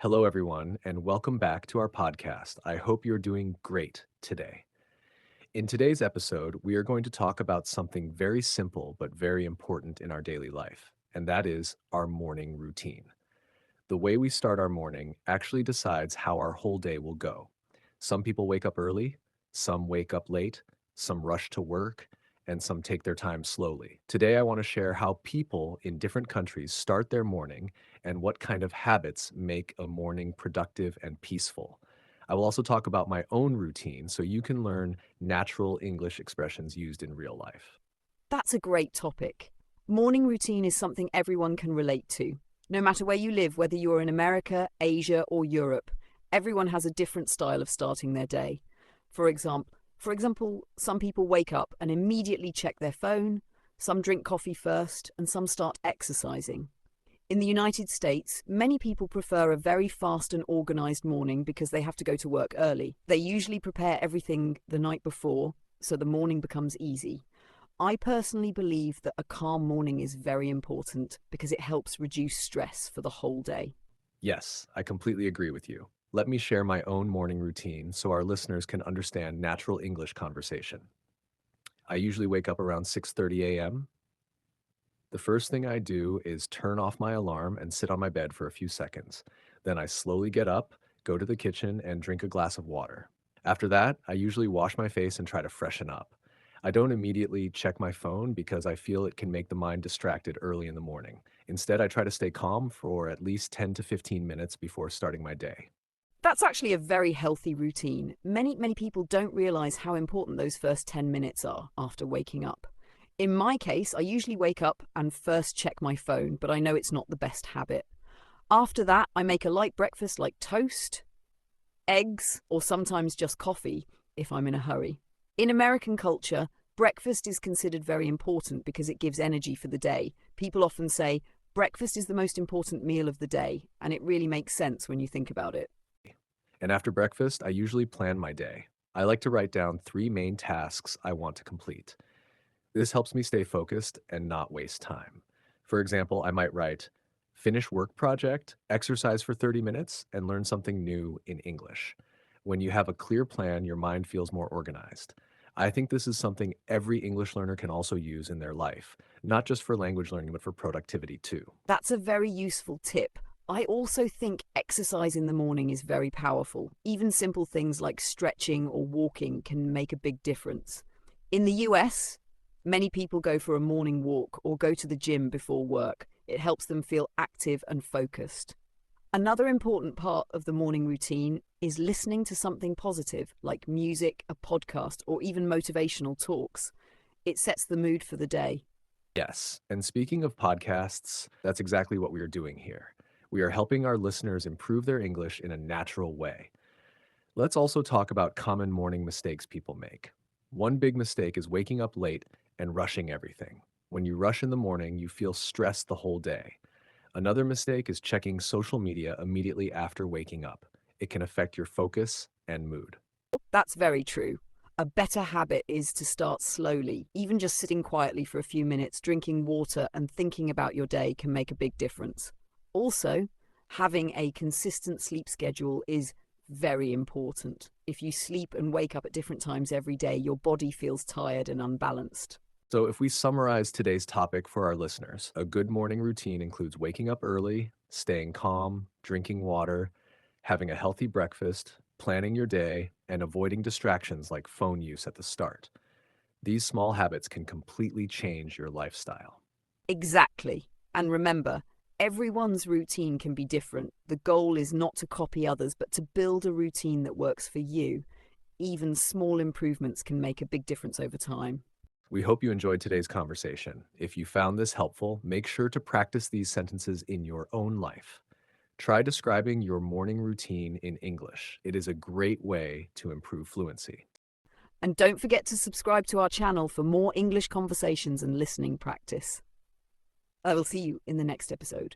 Hello, everyone, and welcome back to our podcast. I hope you're doing great today. In today's episode, we are going to talk about something very simple but very important in our daily life, and that is our morning routine. The way we start our morning actually decides how our whole day will go. Some people wake up early, some wake up late, some rush to work, and some take their time slowly. Today, I want to share how people in different countries start their morning and what kind of habits make a morning productive and peaceful. I will also talk about my own routine so you can learn natural English expressions used in real life. That's a great topic. Morning routine is something everyone can relate to. No matter where you live, whether you're in America, Asia, or Europe, everyone has a different style of starting their day. For example, some people wake up and immediately check their phone, some drink coffee first, and some start exercising. In the United States, many people prefer a very fast and organized morning because they have to go to work early. They usually prepare everything the night before, so the morning becomes easy. I personally believe that a calm morning is very important because it helps reduce stress for the whole day. Yes, I completely agree with you. Let me share my own morning routine so our listeners can understand natural English conversation. I usually wake up around 6:30 a.m. The first thing I do is turn off my alarm and sit on my bed for a few seconds. Then I slowly get up, go to the kitchen, and drink a glass of water. After that, I usually wash my face and try to freshen up. I don't immediately check my phone because I feel it can make the mind distracted early in the morning. Instead, I try to stay calm for at least 10 to 15 minutes before starting my day. That's actually a very healthy routine. Many people don't realize how important those first 10 minutes are after waking up. In my case, I usually wake up and first check my phone, but I know it's not the best habit. After that, I make a light breakfast like toast, eggs, or sometimes just coffee if I'm in a hurry. In American culture, breakfast is considered very important because it gives energy for the day. People often say, breakfast is the most important meal of the day, and it really makes sense when you think about it. And after breakfast, I usually plan my day. I like to write down 3 main tasks I want to complete. This helps me stay focused and not waste time. For example, I might write, finish work project, exercise for 30 minutes, and learn something new in English. When you have a clear plan, your mind feels more organized. I think this is something every English learner can also use in their life, not just for language learning, but for productivity too. That's a very useful tip. I also think exercise in the morning is very powerful. Even simple things like stretching or walking can make a big difference. In the US, many people go for a morning walk or go to the gym before work. It helps them feel active and focused. Another important part of the morning routine is listening to something positive, like music, a podcast, or even motivational talks. It sets the mood for the day. Yes, and speaking of podcasts, that's exactly what we are doing here. We are helping our listeners improve their English in a natural way. Let's also talk about common morning mistakes people make. One big mistake is waking up late and rushing everything. When you rush in the morning, you feel stressed the whole day. Another mistake is checking social media immediately after waking up. It can affect your focus and mood. That's very true. A better habit is to start slowly. Even just sitting quietly for a few minutes, drinking water, and thinking about your day can make a big difference. Also, having a consistent sleep schedule is very important. If you sleep and wake up at different times every day, your body feels tired and unbalanced. So, if we summarize today's topic for our listeners, a good morning routine includes waking up early, staying calm, drinking water, having a healthy breakfast, planning your day, and avoiding distractions like phone use at the start. These small habits can completely change your lifestyle. Exactly. And remember, everyone's routine can be different. The goal is not to copy others, but to build a routine that works for you. Even small improvements can make a big difference over time. We hope you enjoyed today's conversation. If you found this helpful, make sure to practice these sentences in your own life. Try describing your morning routine in English. It is a great way to improve fluency. And don't forget to subscribe to our channel for more English conversations and listening practice. I will see you in the next episode.